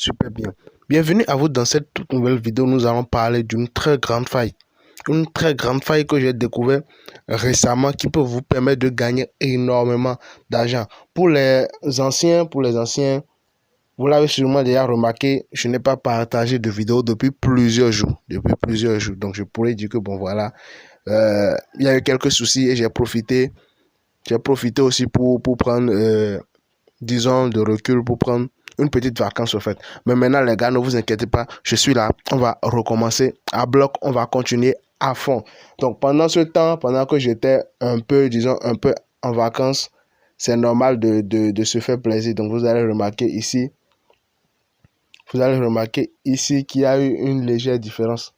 Super bien. Bienvenue à vous dans cette toute nouvelle vidéo. Nous allons parler d'une très grande faille. Une très grande faille que j'ai découvert récemment qui peut vous permettre de gagner énormément d'argent. Pour les anciens, vous l'avez sûrement déjà remarqué, je n'ai pas partagé de vidéo depuis plusieurs jours. Donc je pourrais dire que bon voilà, il y a eu quelques soucis et j'ai profité aussi pour prendre disons, de recul pour prendre une petite vacance au fait. Mais maintenant, les gars, ne vous inquiétez pas, je suis là. On va recommencer à bloc, on va continuer à fond. Donc, pendant ce temps, pendant que j'étais un peu, disons, un peu en vacances, c'est normal de se faire plaisir. Donc, vous allez remarquer ici qu'il y a eu une légère différence.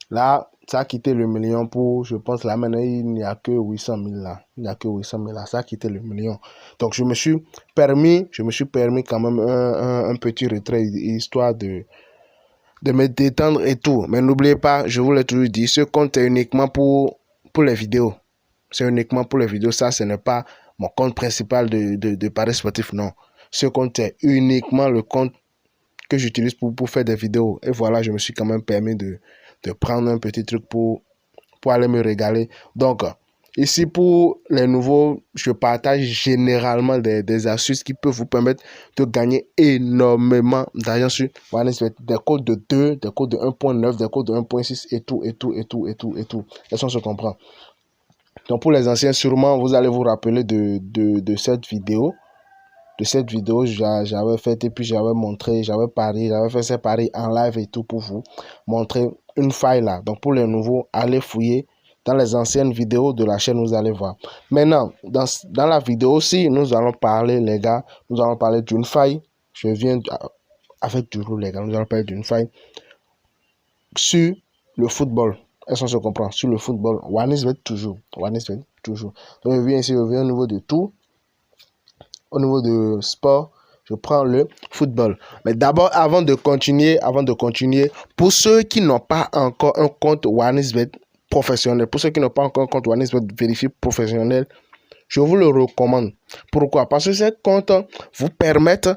Là, ça a quitté le million pour, je pense, là maintenant, il n'y a que 800 000 là. Il n'y a que 800 000 là. Ça a quitté le million. Donc, je me suis permis quand même un petit retrait, histoire de me détendre et tout. Mais n'oubliez pas, je vous l'ai toujours dit, ce compte est uniquement pour les vidéos. C'est uniquement pour les vidéos. Ça, ce n'est pas mon compte principal de paris sportif, non. Ce compte est uniquement le compte que j'utilise pour faire des vidéos. Et voilà, je me suis quand même permis de prendre un petit truc pour aller me régaler. Donc, ici, pour les nouveaux, je partage généralement des astuces qui peuvent vous permettre de gagner énormément d'argent sur des codes de 2, des codes de 1.9, des codes de 1.6 et tout. Est-ce qu'on se comprend? Donc, pour les anciens, sûrement, vous allez vous rappeler de cette vidéo. J'avais fait et puis j'avais fait ces paris en live et tout pour vous montrer une faille là. Donc pour les nouveaux, allez fouiller dans les anciennes vidéos de la chaîne, vous allez voir. Maintenant, dans la vidéo aussi, nous allons parler, les gars, nous allons parler d'une faille. Je viens avec du roux, les gars, nous allons parler d'une faille sur le football. Est-ce qu'on se comprend? Sur le football, OneXBet toujours. Donc je viens ici, je viens au niveau de tout. Au niveau de sport, je prends le football. Mais d'abord, avant de continuer, pour ceux qui n'ont pas encore un compte OneXBet professionnel, vérifié professionnel, je vous le recommande. Pourquoi? Parce que ces comptes vous permettent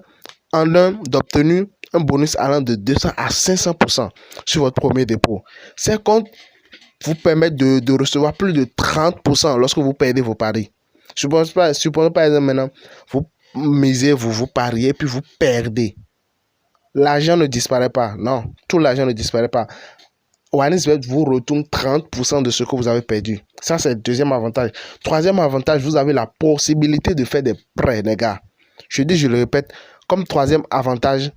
en un d'obtenir un bonus allant de 200 à 500% sur votre premier dépôt. Ces comptes vous permettent de recevoir plus de 30% lorsque vous perdez vos paris. Suppose par exemple maintenant, vous misez, vous pariez, puis vous perdez. L'argent ne disparaît pas. Non, tout l'argent ne disparaît pas. OneXBet vous retourne 30% de ce que vous avez perdu. Ça, c'est le deuxième avantage. Troisième avantage, vous avez la possibilité de faire des prêts, les gars. Je le répète, comme troisième avantage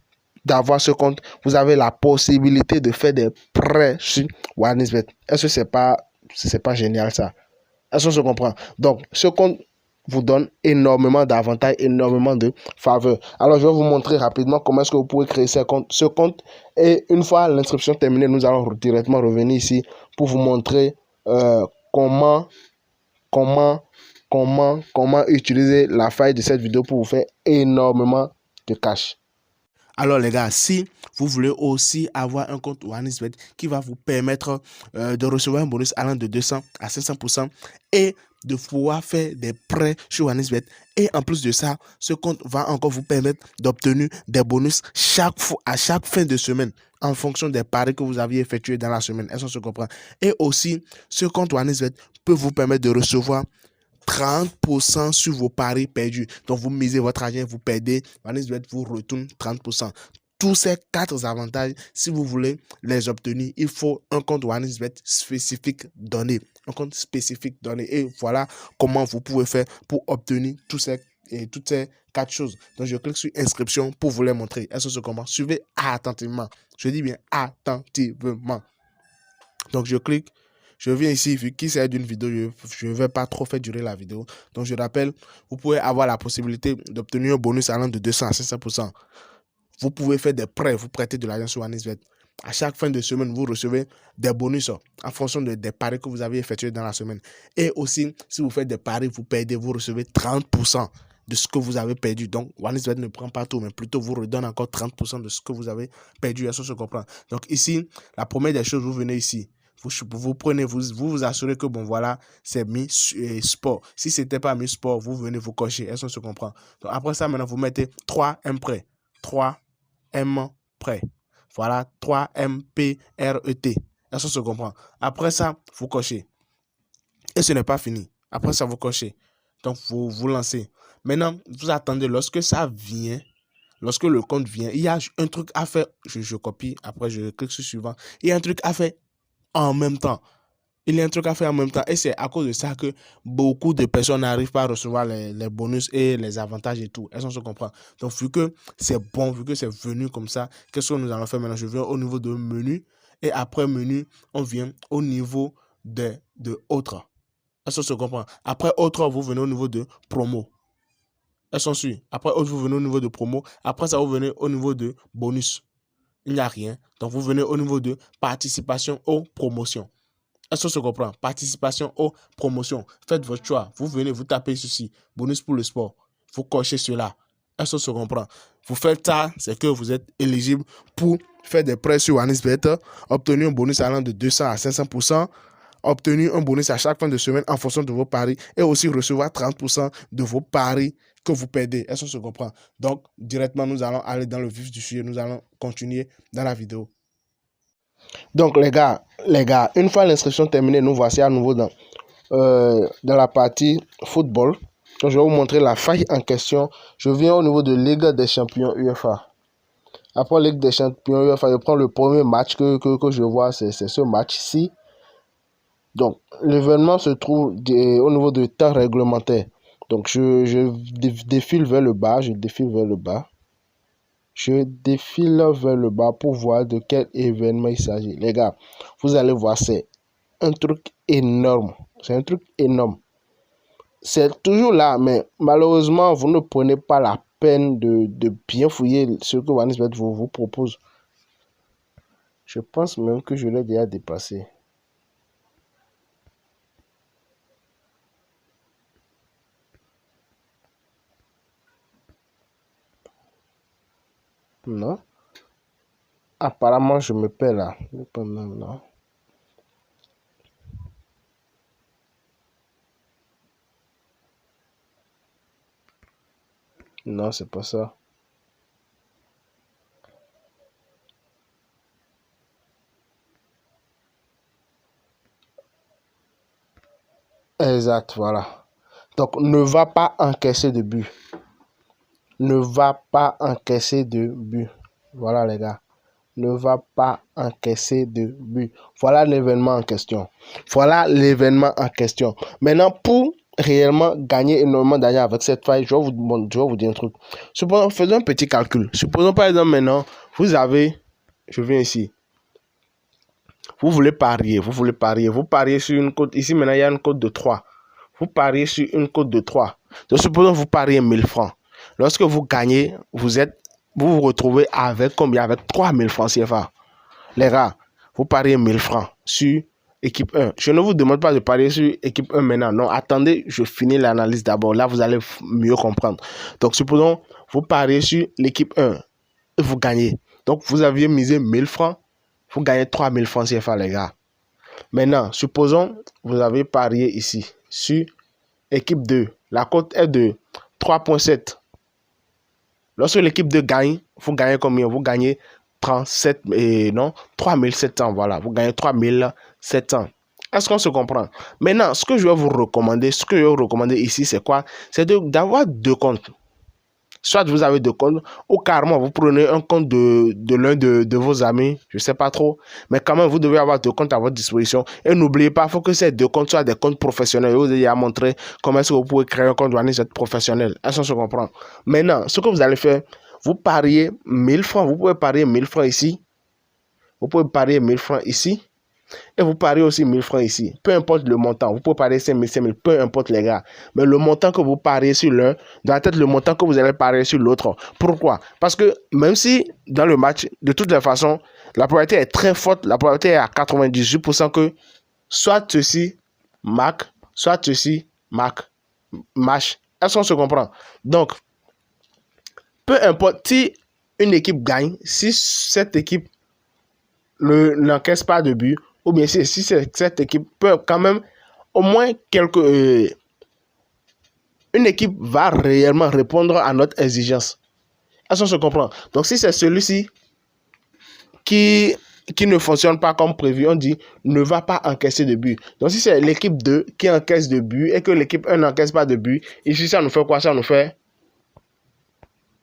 d'avoir ce compte, vous avez la possibilité de faire des prêts sur OneXBet. Est-ce que c'est pas génial ça? Est-ce qu'on se comprend? Donc, ce compte vous donne énormément d'avantages, énormément de faveurs. Alors, je vais vous montrer rapidement comment est-ce que vous pouvez créer ce compte. Ce compte, et une fois l'inscription terminée, nous allons directement revenir ici pour vous montrer comment utiliser la faille de cette vidéo pour vous faire énormément de cash. Alors les gars, si vous voulez aussi avoir un compte OneXBet qui va vous permettre de recevoir un bonus allant de 200 à 500% et de pouvoir faire des prêts sur OneXBet, et en plus de ça, ce compte va encore vous permettre d'obtenir des bonus à chaque fin de semaine en fonction des paris que vous aviez effectués dans la semaine. Est-ce qu'on se comprend? Et aussi, ce compte OneXBet peut vous permettre de recevoir 30% sur vos paris perdus. Donc, vous misez votre argent, vous perdez, OneXBet vous retourne 30%. Tous ces 4 avantages, si vous voulez les obtenir, il faut un compte OneXBet spécifique donné. Un compte spécifique donné. Et voilà comment vous pouvez faire pour obtenir toutes ces 4 choses. Donc, je clique sur inscription pour vous les montrer. Est-ce que c'est comment? Suivez attentivement. Je dis bien attentivement. Donc, je viens ici, vu qu'il s'agit d'une vidéo, je ne vais pas trop faire durer la vidéo. Donc, je rappelle, vous pouvez avoir la possibilité d'obtenir un bonus allant de 200 à 500%. Vous pouvez faire des prêts, vous prêtez de l'argent sur OneXBet. À chaque fin de semaine, vous recevez des bonus en fonction des paris que vous avez effectués dans la semaine. Et aussi, si vous faites des paris, vous perdez, vous recevez 30% de ce que vous avez perdu. Donc, OneXBet ne prend pas tout, mais plutôt vous redonne encore 30% de ce que vous avez perdu. Est-ce que je comprends? Donc, ici, la première des choses, vous venez ici. Vous prenez, vous assurez que bon voilà, c'est mis sport. Si c'était pas mis sport, vous venez vous cocher. Est-ce qu'on se comprend? Donc après ça, maintenant, vous mettez 3 un prêt. 3 M prêt. Voilà, 3MPRET. Est-ce que ça se comprend? Après ça, vous cochez. Et ce n'est pas fini. Après ça, vous cochez. Donc, vous lancez. Maintenant, vous attendez lorsque ça vient. Lorsque le compte vient, il y a un truc à faire. Je copie, après je clique sur suivant. Il y a un truc à faire en même temps. Il y a un truc à faire en même temps. Et c'est à cause de ça que beaucoup de personnes n'arrivent pas à recevoir les bonus et les avantages et tout. Est-ce qu'on se comprend? Donc, vu que c'est bon, vu que c'est venu comme ça, qu'est-ce que nous allons faire maintenant? Je viens au niveau de menu. Et après menu, on vient au niveau de autres. Est-ce qu'on se comprend? Après autres, vous venez au niveau de promo. Elles sont suivies. Après, vous venez au niveau de promo. Après ça, vous venez au niveau de bonus. Il n'y a rien. Donc, vous venez au niveau de participation aux promotions. Est-ce que se comprend? Participation aux promotions. Faites votre choix. Vous venez, vous tapez ceci. Bonus pour le sport. Vous cochez cela. Est-ce que se comprend? Vous faites ça, c'est que vous êtes éligible pour faire des prêts sur OneXBet, obtenir un bonus allant de 200 à 500%, obtenir un bonus à chaque fin de semaine en fonction de vos paris et aussi recevoir 30% de vos paris que vous perdez. Est-ce que se comprend? Donc, directement, nous allons aller dans le vif du sujet. Nous allons continuer dans la vidéo. Donc, les gars, une fois l'inscription terminée, nous voici à nouveau dans la partie football. Donc, je vais vous montrer la faille en question. Je viens au niveau de Ligue des champions UEFA. Après Ligue des champions UEFA, je prends le premier match que je vois, c'est ce match-ci. Donc, l'événement se trouve au niveau de temps réglementaire. Donc, je défile vers le bas, je défile vers le bas pour voir de quel événement il s'agit. Les gars, vous allez voir, c'est un truc énorme. C'est un truc énorme. C'est toujours là, mais malheureusement, vous ne prenez pas la peine de bien fouiller ce que OneXBet vous propose. Je pense même que je l'ai déjà dépassé. Non. Apparemment, je me perds là. Non. Non, c'est pas ça. Exact, voilà. Donc, ne va pas encaisser de but. Ne va pas encaisser de but. Voilà, les gars. Ne va pas encaisser de but. Voilà l'événement en question. Maintenant, pour réellement gagner énormément d'argent avec cette faille, je vais vous dire un truc. Supposons, faisons un petit calcul. Supposons par exemple maintenant, vous avez, je viens ici. Vous voulez parier. Vous pariez sur une cote. Ici maintenant, il y a une cote de 3. Vous pariez sur une cote de 3. Donc, supposons que vous pariez 1000 francs. Lorsque vous gagnez, vous vous retrouvez avec combien? Avec 3000 francs CFA. Les gars, vous pariez 1000 francs sur équipe 1. Je ne vous demande pas de parier sur équipe 1 maintenant. Non, attendez, je finis l'analyse d'abord. Là, vous allez mieux comprendre. Donc, supposons, vous pariez sur l'équipe 1 et vous gagnez. Donc, vous aviez misé 1000 francs. Vous gagnez 3000 francs CFA, les gars. Maintenant, supposons, vous avez parié ici sur équipe 2. La cote est de 3,7. Lorsque l'équipe 2 gagne, vous gagnez combien? Vous gagnez 3700. Voilà, vous gagnez 3700. Est-ce qu'on se comprend? Maintenant, ce que je vais vous recommander, ici, c'est quoi? C'est d'avoir deux comptes. Soit vous avez deux comptes, ou carrément vous prenez un compte de l'un de vos amis, je ne sais pas trop, mais quand même vous devez avoir deux comptes à votre disposition. Et n'oubliez pas, il faut que ces deux comptes soient des comptes professionnels. Je vous ai déjà montré comment est-ce que vous pouvez créer un compte OneXBet professionnel. Est-ce qu'on se comprend? Maintenant, ce que vous allez faire, vous pariez 1000 francs, vous pouvez parier 1000 francs ici, vous pouvez parier 1000 francs ici, et vous pariez aussi 1000 francs ici. Peu importe le montant. Vous pouvez parier 5000, 5000, peu importe les gars. Mais le montant que vous pariez sur l'un doit être le montant que vous allez parier sur l'autre. Pourquoi? Parce que même si dans le match, de toutes les façons, la probabilité est très forte, la probabilité est à 98% que soit ceci marque, soit ceci marque. Match. Est-ce qu'on se comprend? Donc, peu importe si une équipe gagne, si cette équipe n'encaisse pas de but, ou bien si cette équipe peut quand même au moins une équipe va réellement répondre à notre exigence. Est-ce qu'on se comprend? Donc, si c'est celui-ci qui ne fonctionne pas comme prévu, on dit ne va pas encaisser de but. Donc, si c'est l'équipe 2 qui encaisse de but et que l'équipe 1 n'encaisse pas de but, ici, ça nous fait quoi? Ça nous fait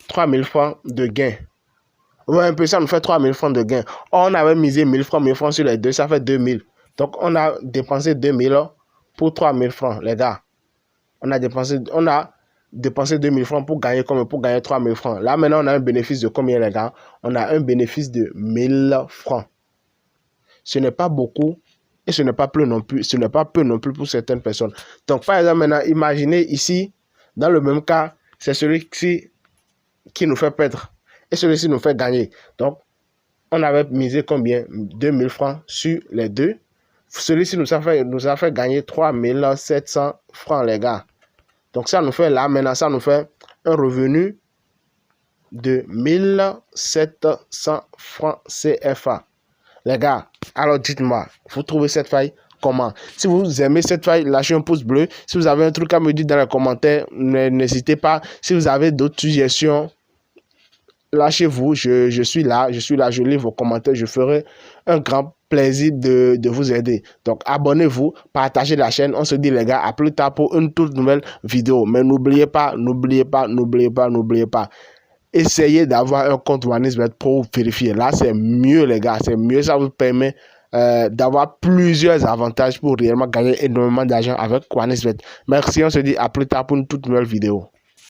3000 francs de gain. Ouais, un peu, ça nous fait 3000 francs de gain. On avait misé 1000 francs sur les deux, ça fait 2000. Donc, on a dépensé 2000 pour 3000 francs, les gars. On a dépensé 2000 francs pour gagner combien? Pour gagner 3000 francs. Là, maintenant, on a un bénéfice de combien, les gars? On a un bénéfice de 1000 francs. Ce n'est pas beaucoup et ce n'est pas peu non plus. Ce n'est pas peu non plus pour certaines personnes. Donc, par exemple, maintenant, imaginez ici, dans le même cas, c'est celui-ci qui nous fait perdre et celui-ci nous fait gagner. Donc, on avait misé combien? 2000 francs sur les deux. Celui-ci nous a fait gagner 3700 francs, les gars. Donc, ça nous fait là, maintenant, ça nous fait un revenu de 1700 francs CFA. Les gars, alors dites-moi, vous trouvez cette faille comment? Si vous aimez cette faille, lâchez un pouce bleu. Si vous avez un truc à me dire dans les commentaires, n'hésitez pas. Si vous avez d'autres suggestions, lâchez-vous. Je suis là, je lis vos commentaires. Je ferai un grand plaisir de vous aider. Donc, abonnez-vous, partagez la chaîne. On se dit, les gars, à plus tard pour une toute nouvelle vidéo. Mais n'oubliez pas, essayez d'avoir un compte OneXBet pour vérifier. Là, c'est mieux, les gars. C'est mieux. Ça vous permet d'avoir plusieurs avantages pour réellement gagner énormément d'argent avec OneXBet. Merci. On se dit à plus tard pour une toute nouvelle vidéo.